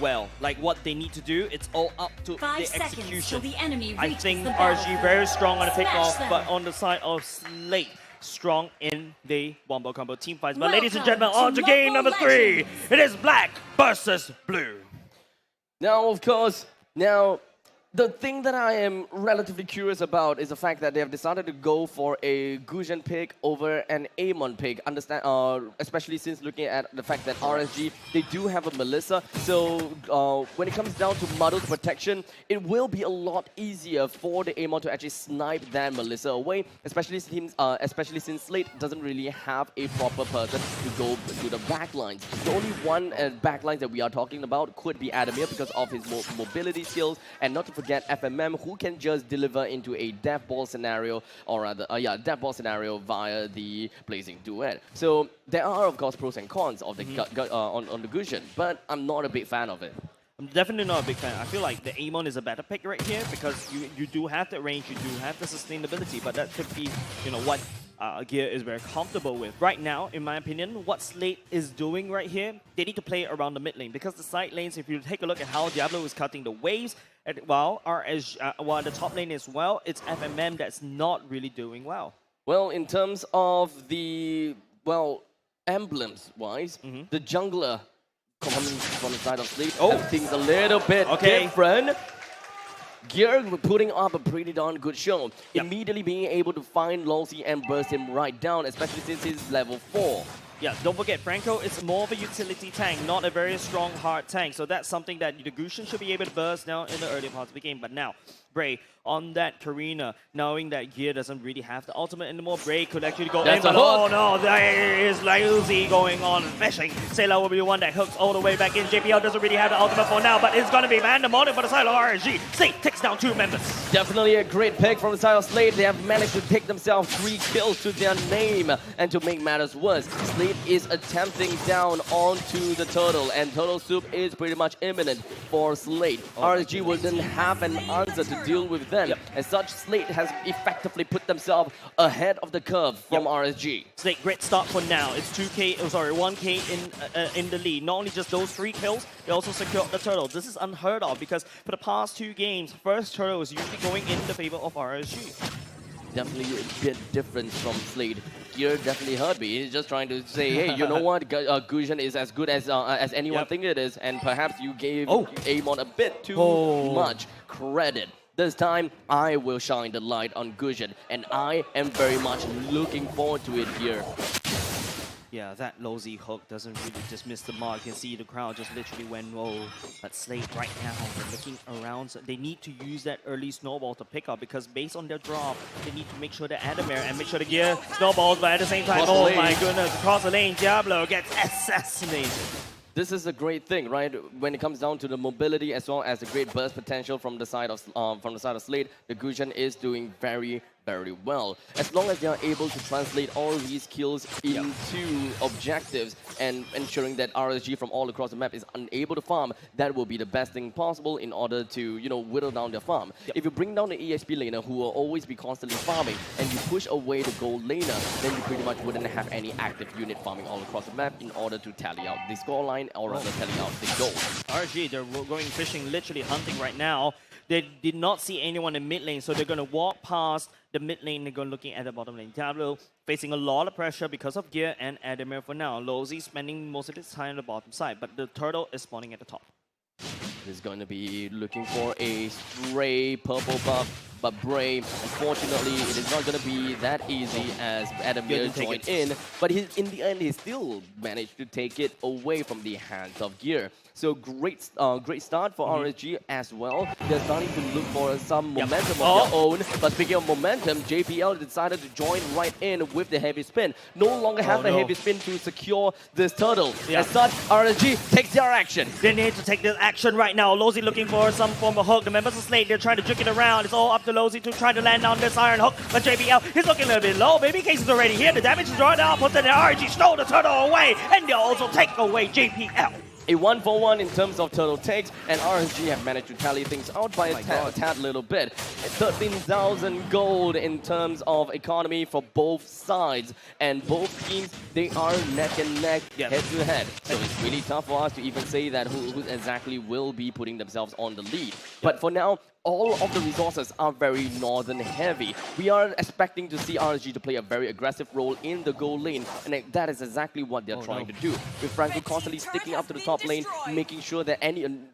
well. Like what they need to do, it's all up to 5 the seconds till execution. the enemy I reaches think the RSG very strong on the Smash pickoff, them. but on the side of SLATE, strong in the wombo combo team fights. But ladies and Welcome gentlemen, on to to game number Mobile 3. Legends. It is black versus blue. Now, of course, the thing that I am relatively curious about is the fact that they have decided to go for a Gusion pick over an Amon pick. Especially since looking at the fact that RSG, they do have a Melissa. So when it comes down to muddled protection, it will be a lot easier for the Amon to actually snipe that Melissa away, especially since SLATE doesn't really have a proper person to go to the backlines. The only one backline that we are talking about could be Adamir because of his mobility skills, and not to forget FMM, who can just deliver into a death ball scenario, or rather, death ball scenario via the Blazing Duet. So there are, of course, pros and cons of the on the Gusion, but I'm not a big fan of it. I'm definitely not a big fan. I feel like the Amon is a better pick right here because you do have the range, you do have the sustainability, but that could be, what Gear is very comfortable with. Right now, in my opinion, what SLATE is doing right here, they need to play around the mid lane because the side lanes, if you take a look at how Diablo is cutting the waves, while the top lane as well, it's FMM that's not really doing well. Well, in terms of the, emblems-wise, the jungler coming from the side of SLATE, everything's a little bit different. Gear putting up a pretty darn good show. Immediately being able to find Losey and burst him right down, especially since he's level 4. Yeah, don't forget, Franco is more of a utility tank, not a very strong hard tank. So that's something that the Gusion should be able to burst now in the early parts of the game. But now, Bray, on that Karina, knowing that Gear doesn't really have the ultimate anymore, Bray could actually go in. But oh no, there is Lyuzi going on fishing. Sailor will be the one that hooks all the way back in. JPL doesn't really have the ultimate for now, but it's going to be Vandermotive for the side of RSG. SLATE takes down 2 members. Definitely a great pick from the side of SLATE. They have managed to take themselves 3 kills to their name. And to make matters worse, SLATE is attempting down onto the turtle, and turtle soup is pretty much imminent for SLATE. RSG will then have an answer to deal with them. As such, SLATE has effectively put themselves ahead of the curve from RSG. SLATE, great start for now. It's 1K in the lead. Not only just those 3 kills, they also secured the turtle. This is unheard of because for the past 2 games, first turtle is usually going in the favor of RSG. Definitely a bit different from SLATE. Gear definitely heard me. He's just trying to say, hey, you know what? Gusion is as good as anyone think it is, and perhaps you gave Amon a bit too much credit. This time, I will shine the light on Gusion, and I am very much looking forward to it here. Yeah, that Losey hook doesn't really just miss the mark. You can see the crowd just literally went whoa. But SLATE right now, they're looking around. So they need to use that early snowball to pick up because based on their drop, they need to make sure the Adamir and make sure the Gear snowballs, but at the same time, oh my goodness, across the lane, Diablo gets assassinated. This is a great thing, right? When it comes down to the mobility as well as the great burst potential from the side of SLATE, the Gusion is doing very well. As long as they are able to translate all these kills into objectives and ensuring that RSG from all across the map is unable to farm, that will be the best thing possible in order to, whittle down their farm. If you bring down the EXP laner who will always be constantly farming and you push away the gold laner, then you pretty much wouldn't have any active unit farming all across the map in order to tally out the scoreline or rather tally out the gold. RSG, they're going fishing, literally hunting right now. They did not see anyone in mid lane, so they're going to walk past the mid lane. They're going looking at the bottom lane. Diablo facing a lot of pressure because of Gear and Adamir for now. Losey spending most of his time on the bottom side, but the turtle is spawning at the top. He's going to be looking for a stray purple buff, but Bray, unfortunately, it is not going to be that easy as Adamir joined in, but in the end, he still managed to take it away from the hands of Gear. So great start for RSG as well. They're starting to look for some momentum of their own. But speaking of momentum, JPL decided to join right in with the heavy spin. No longer have the heavy spin to secure this turtle. As such, RSG takes their action. They need to take this action right now. Losey looking for some form of hook. The members of SLATE, they're trying to juke it around. It's all up to Losey to try to land on this iron hook. But JPL, he's looking a little bit low. Baby Case is already here. The damage is right now. Put the RSG stole the turtle away. And they'll also take away JPL. a 1-for-1 in terms of total takes, and RSG have managed to tally things out by a tad little bit. 13,000 gold in terms of economy for both sides, and both teams, they are neck and neck, head to head. So it's really tough for us to even say that who exactly will be putting themselves on the lead. But for now, all of the resources are very northern heavy. We are expecting to see RSG to play a very aggressive role in the goal lane, and that is exactly what they're trying to do. With Franco constantly sticking up to the top lane, making sure that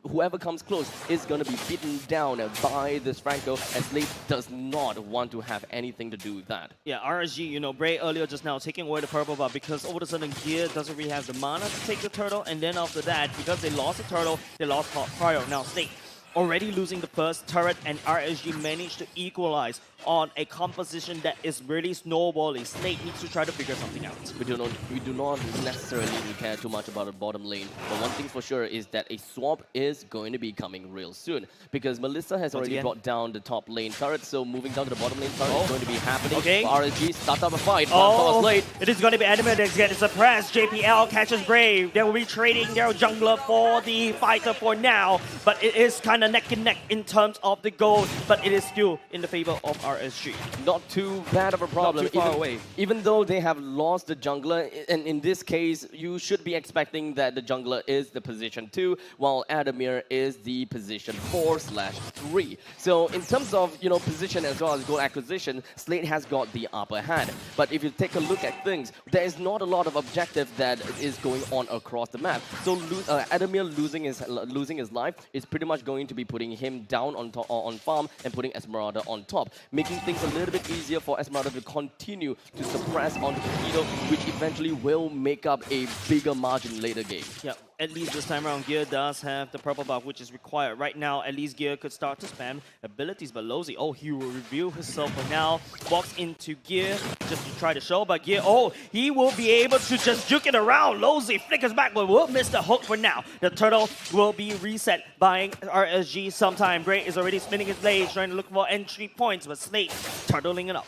whoever comes close is going to be beaten down by this Franco, as SLATE does not want to have anything to do with that. Yeah, RSG, you know, Bray earlier just now taking away the purple buff because all of a sudden Gear doesn't really have the mana to take the turtle, and then after that, because they lost the turtle, they lost Cryo. Now SLATE already losing the first turret, and RSG managed to equalize on a composition that is really snowballing. SLATE needs to try to figure something out. We do not necessarily care too much about the bottom lane, but one thing for sure is that a swap is going to be coming real soon, because Melissa has already brought down the top lane turret, so moving down to the bottom lane turret is going to be happening. Okay. RSG start up a fight. SLATE. It is going to be Adamir that's getting suppressed. JPL catches Brave. They will be trading their jungler for the fighter for now, but it is kind of neck and neck in terms of the gold, but it is still in the favor of RSG. Not too bad of a problem. Not too far away. Even though they have lost the jungler, and in this case, you should be expecting that the jungler is the position 2, while Adamir is the position 4/3. So in terms of position as well as goal acquisition, SLATE has got the upper hand. But if you take a look at things, there is not a lot of objective that is going on across the map. So Adamir losing his life is pretty much going to be putting him down on farm and putting Esmeralda on top, making things a little bit easier for Esmeralda to continue to suppress onto Torpedo, which eventually will make up a bigger margin later game. Yeah, at least this time around, Gear does have the purple buff, which is required. Right now, at least Gear could start to spam abilities, but Lozy, he will reveal himself for now, walks into Gear just to try to show, but Gear, he will be able to just juke it around. Lozy flickers back, but will miss the hook for now. The turtle will be reset by RSG sometime. Bray is already spinning his blades, trying to look for entry points, but SLATE turtling it up.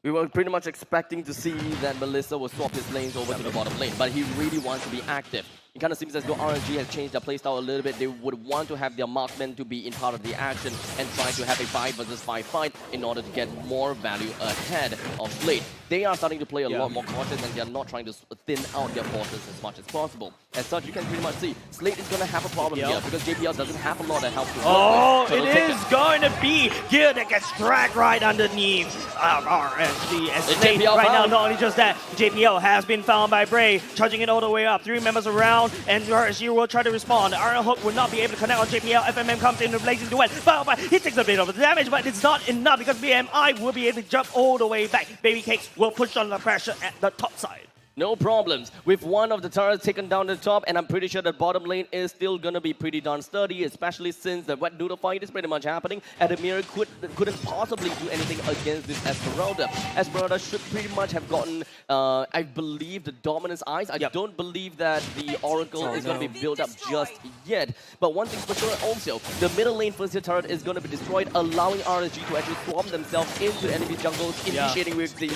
We were pretty much expecting to see that Melissa will swap his lanes over to the bottom lane, but he really wants to be active. It kind of seems as though RSG has changed their playstyle a little bit. They would want to have their marksmen to be in part of the action and try to have a 5 versus 5 fight in order to get more value ahead of SLATE. They are starting to play a lot more cautious, and they are not trying to thin out their forces as much as possible. As such, you can pretty much see SLATE is going to have a problem here because JPL doesn't have a lot of help to work with. It is going to be Gear that gets dragged right underneath RSG. And SLATE right now, not only just that, JPL has been found by Bray, charging it all the way up. 3 members around, and RSG will try to respond. Iron Hook will not be able to connect on JPL. FMM comes in with blazing duet, but he takes a bit of the damage, but it's not enough because BMI will be able to jump all the way back. Baby Cakes will push on the pressure at the top side. No problems. With one of the turrets taken down to the top, and I'm pretty sure the bottom lane is still going to be pretty darn sturdy, especially since the wet noodle fight is pretty much happening. Adamir couldn't possibly do anything against this Esmeralda. Esmeralda should pretty much have gotten, I believe, the Dominance Eyes. I don't believe that the Oracle is going to be built up just yet. But one thing for sure also, the middle lane first tier turret is going to be destroyed, allowing RSG to actually swarm themselves into enemy jungles, initiating with the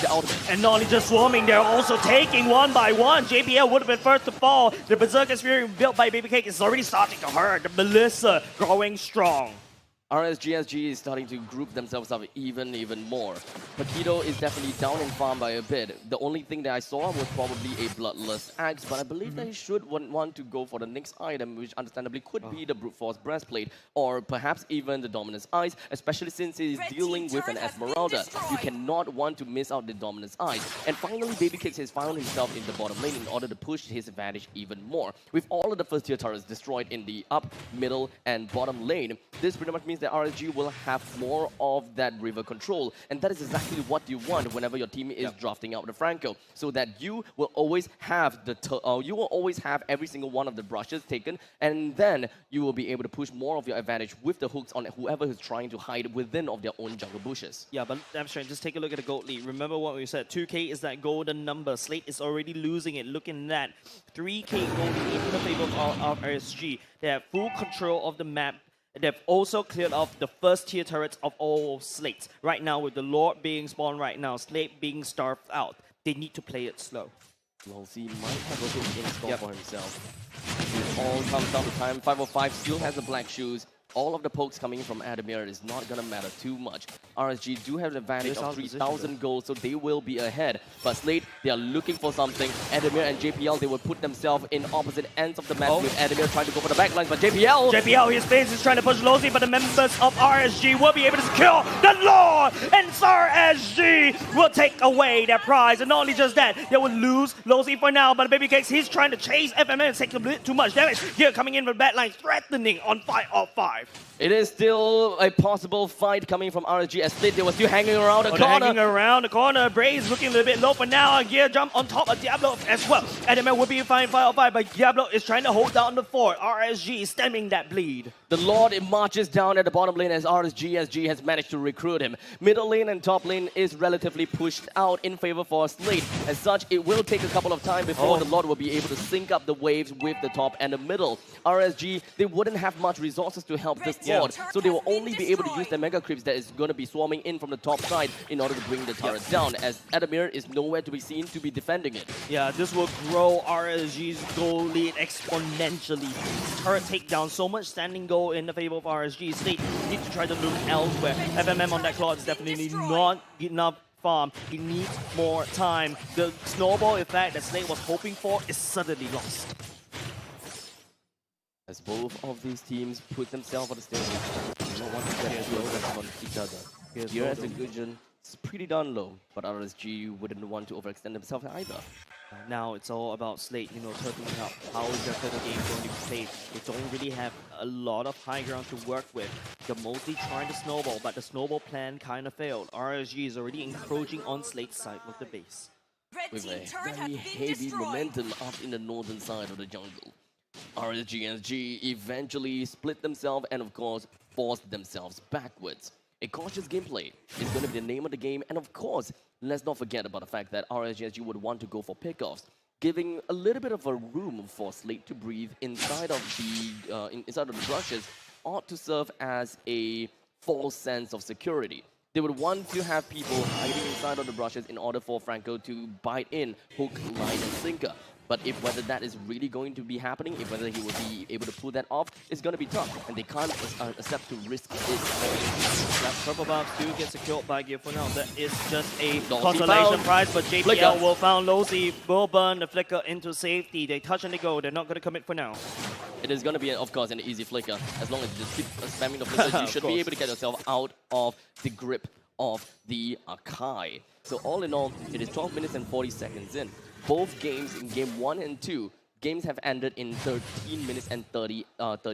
ultimate. And not only just swarming, they're also taking one by one. JPL would have been first to fall. The Berserker Sphere built by Baby Cake is already starting to hurt. The Melissa growing strong. RSGSG is starting to group themselves up even more. Paquito is definitely down in farm by a bit. The only thing that I saw was probably a Bloodlust Axe, but I believe that he should want to go for the next item, which understandably could be the Brute Force Breastplate, or perhaps even the Dominance Eyes, especially since he is dealing with an Esmeralda. You cannot want to miss out the Dominance Eyes. And finally, Baby Kicks has found himself in the bottom lane in order to push his advantage even more. With all of the first tier turrets destroyed in the up, middle, and bottom lane, this pretty much means that RSG will have more of that river control, and that is exactly what you want whenever your team is drafting out the Franco, so that you will always have every single one of the brushes taken, and then you will be able to push more of your advantage with the hooks on whoever is trying to hide within of their own jungle bushes. Yeah, but I'm sure just take a look at the gold lead. Remember what we said, 2K is that golden number. SLATE is already losing it. Looking at 3K gold lead in the favor of RSG. They have full control of the map. They've also cleared off the first tier turrets of all SLATEs. Right now, with the Lord being spawned right now, SLATE being starved out, they need to play it slow. Losey might have a hit in store for himself. It all comes down to time. 505 still has the black shoes. All of the pokes coming from Adamir is not going to matter too much. RSG do have an advantage of 3,000 gold, so they will be ahead. But SLATE, they are looking for something. Adamir and JPL, they will put themselves in opposite ends of the map with Adamir trying to go for the backlines. But JPL, his face is trying to push Losey, but the members of RSG will be able to secure the Lord. And RSG will take away their prize. And not only just that, they will lose Losey for now. But Baby Cakes, he's trying to chase FMM and take a bit too much damage. Here coming in with backline, threatening on 5-5. It is still a possible fight coming from RSG as SLATE. They were still hanging around the corner. Hanging around the corner. Braze looking a little bit low for now. Gear jump on top of Diablo as well. Adamir will be fine 5-5, but Diablo is trying to hold down the fort. RSG is stemming that bleed. The Lord marches down at the bottom lane as RSG has managed to recruit him. Middle lane and top lane is relatively pushed out in favor for SLATE. As such, it will take a couple of time before the Lord will be able to sync up the waves with the top and the middle. RSG, they wouldn't have much resources to help this Lord, so they will only be able to use the mega creeps that is going to be swarming in from the top side in order to bring the turret down, as Adamir is nowhere to be seen to be defending it. Yeah, this will grow RSG's goal lead exponentially. Turret takedown, so much standing goal in the favor of RSG. SLATE need to try to look elsewhere. FMM on that claw is definitely not enough farm. He needs more time. The snowball effect that SLATE was hoping for is suddenly lost. As both of these teams put themselves on the stage, they don't want to get too aggressive on each other. Here as a Gujin, it's pretty darn low, but RSG wouldn't want to overextend themselves either. Now it's all about SLATE, turtling up. How is their third game going to be played? They don't really have a lot of high ground to work with. They're mostly trying to snowball, but the snowball plan kind of failed. RSG is already encroaching on SLATE's side with the base. With a very heavy momentum up in the northern side of the jungle. RSG and SG eventually split themselves and of course forced themselves backwards. A cautious gameplay is going to be the name of the game, and of course, let's not forget about the fact that RSG and SG would want to go for pickoffs, giving a little bit of a room for SLATE to breathe inside of the brushes ought to serve as a false sense of security. They would want to have people hiding inside of the brushes in order for Franco to bite in hook, line, and sinker. But if whether that is really going to be happening, if whether he will be able to pull that off, it's going to be tough. And they can't accept to risk it. That purple buff still gets secured by Gear for now. That is just a consolation prize, but JPL will found Losey, will burn the flicker into safety. They touch and they go. They're not going to commit for now. It is going to be, of course, an easy flicker. As long as you just keep spamming the flicker, you should be able to get yourself out of the grip of the Akai. So all in all, it is 12 minutes and 40 seconds in. Both games in game 1 and 2, games have ended in 13 minutes and 30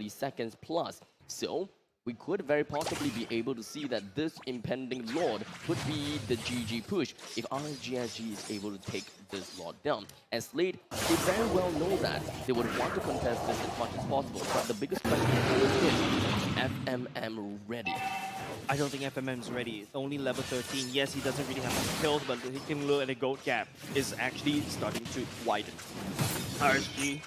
seconds plus. So we could very possibly be able to see that this impending Lord could be the GG push if RSG is able to take this Lord down. As SLATE, they very well know that they would want to contest this as much as possible, but the biggest question is FMM ready? I don't think FMM is ready. It's only level 13. Yes, he doesn't really have much kills, but he can look at the gold gap is actually starting to widen. RSG.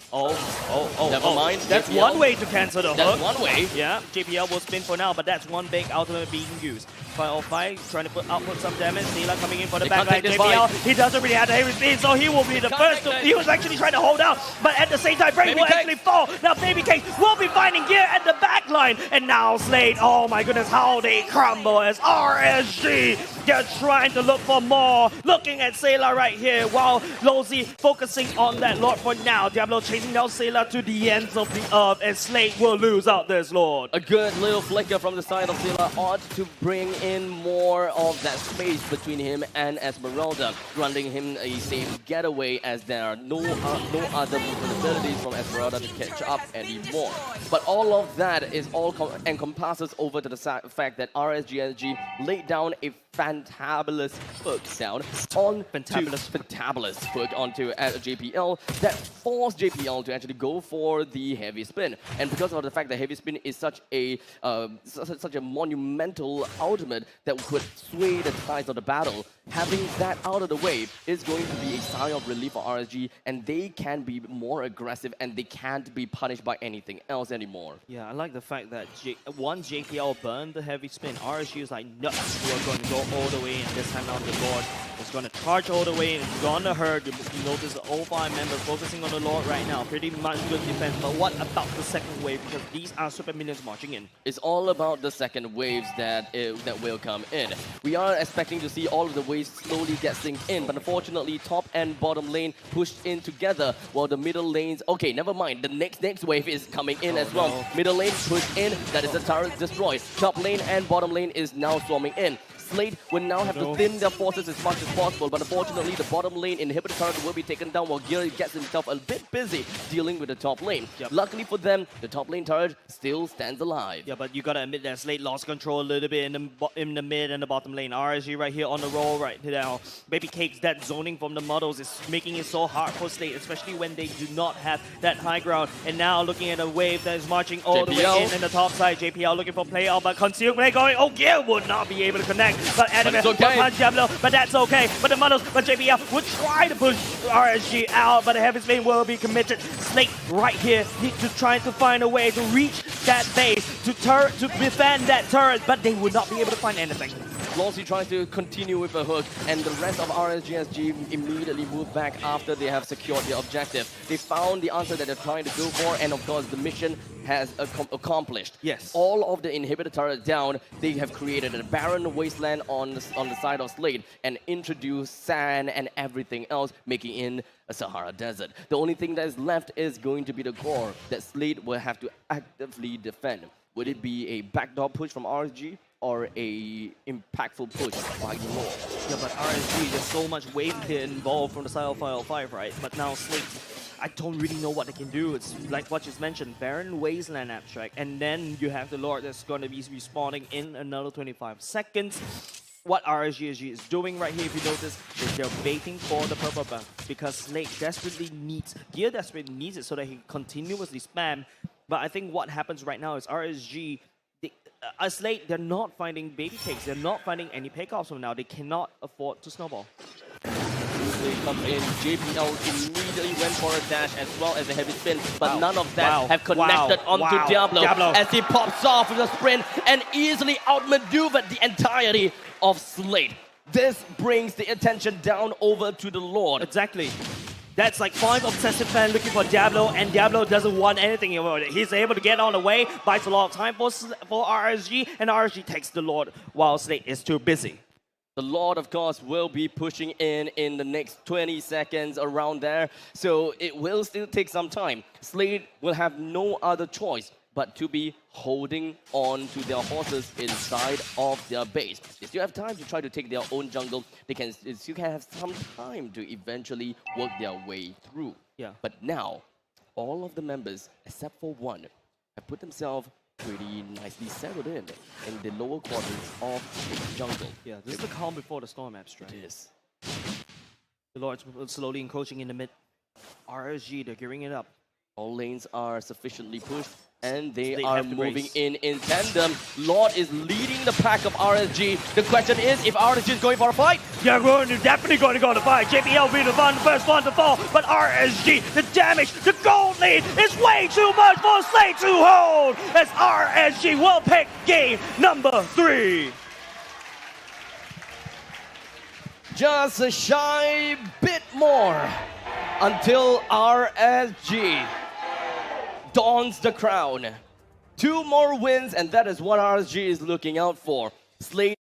Never mind. That's JPL. one way to cancel the hook. That's one way. Yeah, JPL will spin for now, but that's one big ultimate being used. 505 trying to output some damage. Sela coming in for the backline. JPL, he doesn't really have the heavy speed, so he will be the first to. He was actually trying to hold out, but at the same time, Brain will actually fall. Now, Baby Cake will be finding Gear at the backline, and now SLATE. Oh my goodness, how they crumble as RSG. They're trying to look for more. Looking at Sela right here, while Losey focusing on that Lord for now. Diablo chasing down Sela to the ends of the earth, and SLATE will lose out this Lord. A good little flicker from the side of Sela ought to bring in more of that space between him and Esmeralda, granting him a safe getaway as there are no other abilities from Esmeralda to catch up anymore. But all of that is all encompasses over to the fact that RSG laid down a fantabulous hook down on fantabulous hook onto JPL that forced JPL to actually go for the heavy spin. And because of the fact that heavy spin is such a monumental ultimate that could sway the tides of the battle, having that out of the way is going to be a sign of relief for RSG, and they can be more aggressive and they can't be punished by anything else anymore. Yeah, I like the fact that once JPL burned the heavy spin, RSG is like, no, we're going to go all the way, and this time now the Lord is going to charge all the way in. It's gonna hurt. You notice the 05 member focusing on the Lord right now. Pretty much good defense. But what about the second wave? Because these are super minions marching in. It's all about the second waves that will come in. We are expecting to see all of the waves slowly get synced in, but unfortunately, top and bottom lane pushed in together, while the middle lanes... Okay, never mind. The next wave is coming in as well. No. Middle lane pushed in. That is a turret destroyed. Top lane and bottom lane is now swarming in. SLATE will now have to thin their forces as much as possible, but unfortunately the bottom lane inhibitor turret will be taken down while Gear gets himself a bit busy dealing with the top lane. Yep. Luckily for them, the top lane turret still stands alive. Yeah, but you gotta admit that SLATE lost control a little bit in the mid and the bottom lane. RSG right here on the roll right now. Baby Cakes, that zoning from the models is making it so hard for SLATE, especially when they do not have that high ground. And now looking at a wave that is marching all the way in the top side. JPL looking for play out, but concealed play going. Oh, Gear would not be able to connect. But Anime will punch Diablo, but that's okay. But the models, but JPL would try to push RSG out, but the Heavy Spin will be committed. SLATE right here need to try to find a way to reach that base, to defend that turret, but they would not be able to find anything. Lossy tries to continue with a hook, and the rest of RSG immediately move back after they have secured their objective. They found the answer that they're trying to go for, and of course the mission has accomplished. Yes. All of the inhibitor turrets down, they have created a barren wasteland on the side of SLATE and introduced sand and everything else, making it a Sahara Desert. The only thing that is left is going to be the core that SLATE will have to actively defend. Would it be a backdoor push from RSG? Or a impactful push by the Lord? Yeah, but RSG, there's so much wave here involved from the side of 505, right? But now SLATE, I don't really know what they can do. It's like what you mentioned, Barren Wasteland Abstract, and then you have the Lord that's going to be respawning in another 25 seconds. What RSG is doing right here, if you notice, is they're baiting for the purple buff because SLATE desperately needs, Gear desperately needs it so that he can continuously spam. But I think what happens right now is RSG, SLATE, they're not finding baby cakes. They're not finding any pickoffs from now. They cannot afford to snowball. They come in. JPL immediately went for a dash as well as a heavy spin, but none of that have connected onto Diablo as he pops off with a sprint and easily outmaneuvered the entirety of SLATE. This brings the attention down over to the Lord. Exactly. That's like 5 obsessive fans looking for Diablo, and Diablo doesn't want anything about it. He's able to get on the way, buys a lot of time for RSG, and RSG takes the Lord while SLATE is too busy. The Lord, of course, will be pushing in the next 20 seconds around there, so it will still take some time. SLATE will have no other choice but to be holding on to their horses inside of their base. They still have time to try to take their own jungle. They still can have some time to eventually work their way through. Yeah. But now, all of the members, except for one, have put themselves pretty nicely settled in the lower quarters of the jungle. Yeah, this is the calm before the storm abstract. It is. The Lord's slowly encroaching in the mid. RSG, they're gearing it up. All lanes are sufficiently pushed, and they have are to moving race. in tandem. Lord is leading the pack of RSG. The question is, if RSG is going for a fight, Yeah, definitely going to go to fight. JPL will be the first one to fall, but RSG, the damage, the gold lead is way too much for SLATE to hold, as RSG will pick game number 3. just a shy bit more until RSG dons the crown. 2 more wins, and that is what RSG is looking out for. SLATE